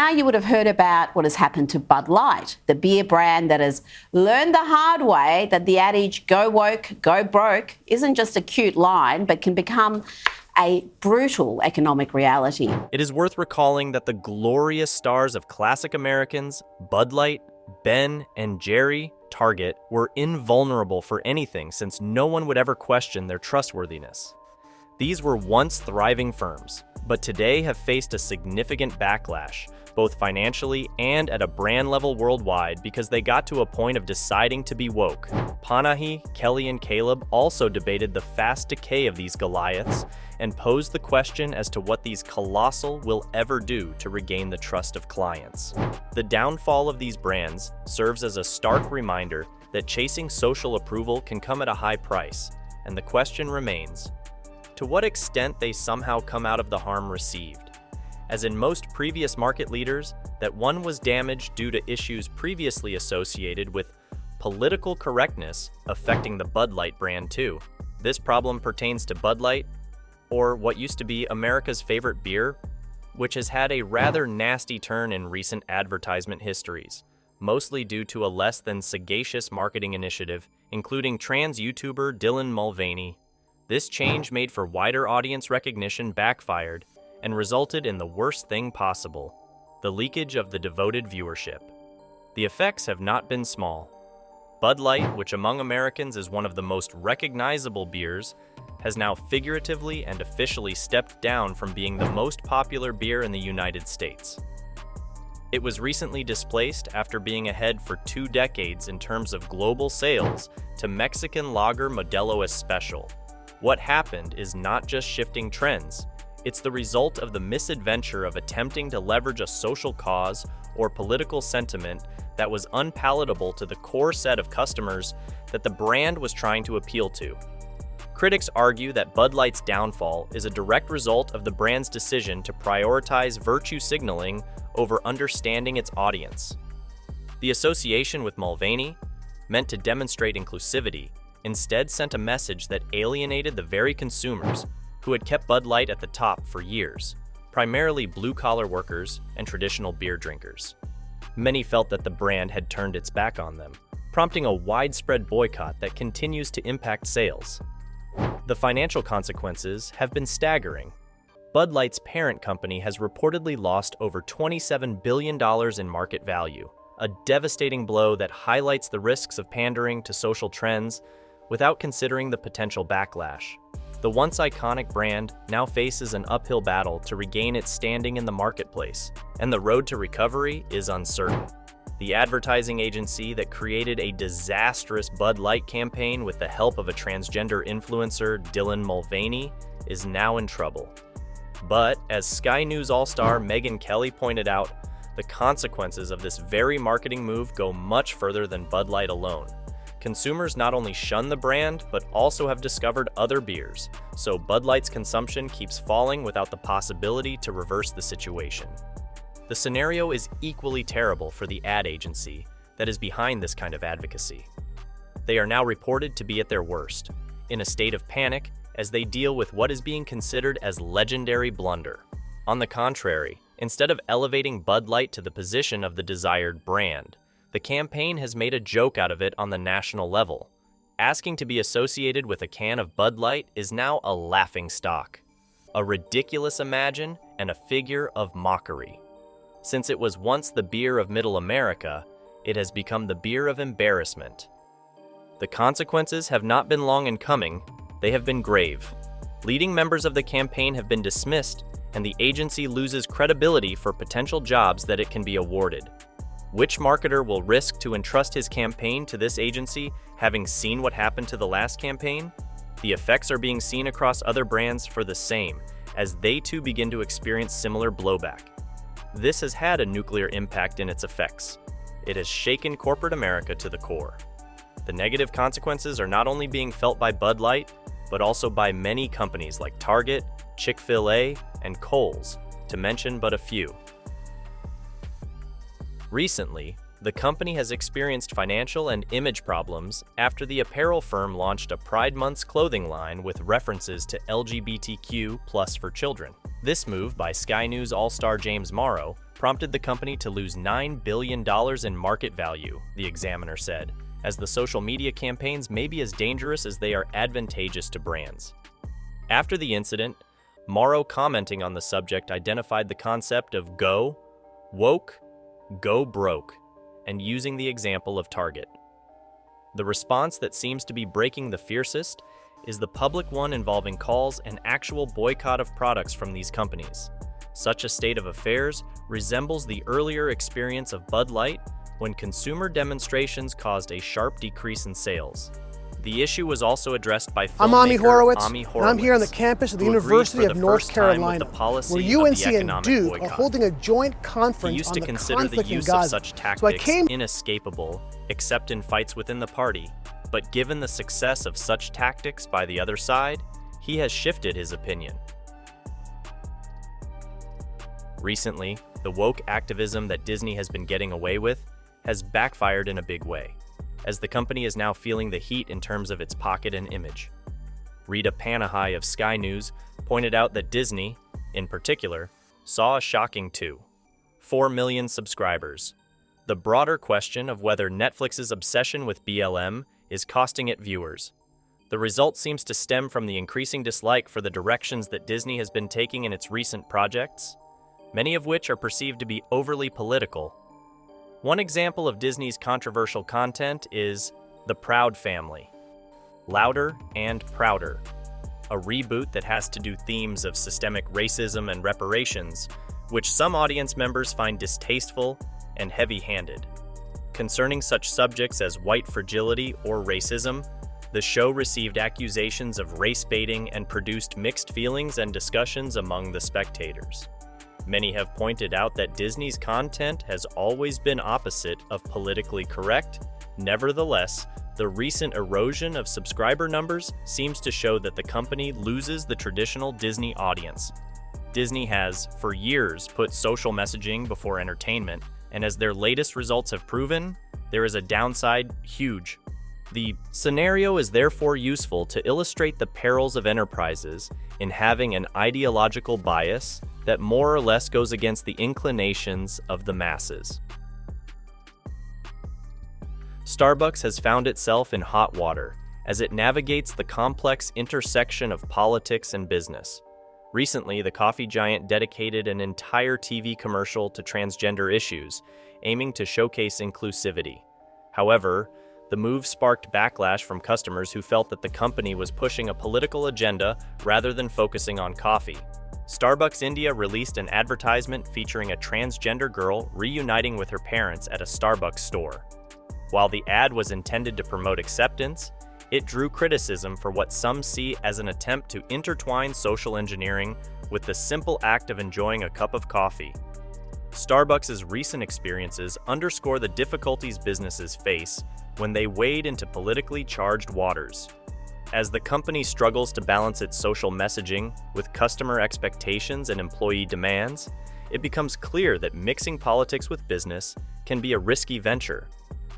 now you would have heard about what has happened to Bud Light, the beer brand that has learned the hard way that the adage, go woke, go broke, isn't just a cute line, but can become a brutal economic reality. It is worth recalling that the glorious stars of classic Americans, Bud Light, Ben and Jerry, Target, were invulnerable for anything since no one would ever question their trustworthiness. These were once thriving firms, but today have faced a significant backlash, both financially and at a brand level worldwide, because they got to a point of deciding to be woke. Panahi, Kelly, and Caleb also debated the fast decay of these Goliaths and posed the question as to what these colossal will ever do to regain the trust of clients. The downfall of these brands serves as a stark reminder that chasing social approval can come at a high price, and the question remains, to what extent they somehow come out of the harm received. As in most previous market leaders, that one was damaged due to issues previously associated with political correctness affecting the Bud Light brand too. This problem pertains to Bud Light, or what used to be America's favorite beer, which has had a rather nasty turn in recent advertisement histories, mostly due to a less than sagacious marketing initiative, including trans YouTuber Dylan Mulvaney. This change made for wider audience recognition backfired and resulted in the worst thing possible, the leakage of the devoted viewership. The effects have not been small. Bud Light, which among Americans is one of the most recognizable beers, has now figuratively and officially stepped down from being the most popular beer in the United States. It was recently displaced after being ahead for 2 decades in terms of global sales to Mexican lager Modelo Especial. What happened is not just shifting trends, it's the result of the misadventure of attempting to leverage a social cause or political sentiment that was unpalatable to the core set of customers that the brand was trying to appeal to. Critics argue that Bud Light's downfall is a direct result of the brand's decision to prioritize virtue signaling over understanding its audience. The association with Mulvaney, meant to demonstrate inclusivity, instead sent a message that alienated the very consumers who had kept Bud Light at the top for years, primarily blue-collar workers and traditional beer drinkers. Many felt that the brand had turned its back on them, prompting a widespread boycott that continues to impact sales. The financial consequences have been staggering. Bud Light's parent company has reportedly lost over $27 billion in market value, a devastating blow that highlights the risks of pandering to social trends without considering the potential backlash. The once iconic brand now faces an uphill battle to regain its standing in the marketplace, and the road to recovery is uncertain. The advertising agency that created a disastrous Bud Light campaign with the help of a transgender influencer, Dylan Mulvaney, is now in trouble. But, as Sky News All-Star Megyn Kelly pointed out, the consequences of this very marketing move go much further than Bud Light alone. Consumers not only shun the brand, but also have discovered other beers, so Bud Light's consumption keeps falling without the possibility to reverse the situation. The scenario is equally terrible for the ad agency that is behind this kind of advocacy. They are now reported to be at their worst, in a state of panic as they deal with what is being considered as legendary blunder. On the contrary, instead of elevating Bud Light to the position of the desired brand, the campaign has made a joke out of it on the national level. Asking to be associated with a can of Bud Light is now a laughingstock, a ridiculous imagine, and a figure of mockery. Since it was once the beer of Middle America, it has become the beer of embarrassment. The consequences have not been long in coming, they have been grave. Leading members of the campaign have been dismissed, and the agency loses credibility for potential jobs that it can be awarded. Which marketer will risk to entrust his campaign to this agency, having seen what happened to the last campaign? The effects are being seen across other brands for the same, as they too begin to experience similar blowback. This has had a nuclear impact in its effects. It has shaken corporate America to the core. The negative consequences are not only being felt by Bud Light, but also by many companies like Target, Chick-fil-A, and Kohl's, to mention but a few. Recently, the company has experienced financial and image problems after the apparel firm launched a Pride Month's clothing line with references to LGBTQ+ for children. This move by Sky News all-star James Morrow prompted the company to lose $9 billion in market value, the Examiner said, as the social media campaigns may be as dangerous as they are advantageous to brands. After the incident, Morrow, commenting on the subject, identified the concept of go woke, go broke, and using the example of Target. The response that seems to be breaking the fiercest is the public one involving calls and actual boycott of products from these companies. Such a state of affairs resembles the earlier experience of Bud Light when consumer demonstrations caused a sharp decrease in sales. The issue was also addressed by filmmaker I'm Ami Horowitz, Ami and I'm here on the campus of the who agreed University for of the North first time with Carolina, the policy where of UNC the and economic Duke are boycott. holding a joint He conference used on to the consider the conflict in use of Gaza. such So I tactics came inescapable, except in fights within the party. But given the success of such tactics by the other side, he has shifted his opinion. Recently, the woke activism that Disney has been getting away with has backfired in a big way, as the company is now feeling the heat in terms of its pocket and image. Rita Panahai of Sky News pointed out that Disney, in particular, saw a shocking 4 million subscribers. The broader question of whether Netflix's obsession with BLM is costing it viewers. The result seems to stem from the increasing dislike for the directions that Disney has been taking in its recent projects, many of which are perceived to be overly political. One example of Disney's controversial content is The Proud Family, Louder and Prouder, a reboot that has to do themes of systemic racism and reparations, which some audience members find distasteful and heavy-handed. Concerning such subjects as white fragility or racism, the show received accusations of race baiting and produced mixed feelings and discussions among the spectators. Many have pointed out that Disney's content has always been opposite of politically correct. Nevertheless, the recent erosion of subscriber numbers seems to show that the company loses the traditional Disney audience. Disney has, for years, put social messaging before entertainment, and as their latest results have proven, there is a downside huge. The scenario is therefore useful to illustrate the perils of enterprises in having an ideological bias that more or less goes against the inclinations of the masses. Starbucks has found itself in hot water as it navigates the complex intersection of politics and business. Recently, the coffee giant dedicated an entire TV commercial to transgender issues, aiming to showcase inclusivity. However, the move sparked backlash from customers who felt that the company was pushing a political agenda rather than focusing on coffee. Starbucks India released an advertisement featuring a transgender girl reuniting with her parents at a Starbucks store. While the ad was intended to promote acceptance, it drew criticism for what some see as an attempt to intertwine social engineering with the simple act of enjoying a cup of coffee. Starbucks' recent experiences underscore the difficulties businesses face when they wade into politically charged waters. As the company struggles to balance its social messaging with customer expectations and employee demands, it becomes clear that mixing politics with business can be a risky venture.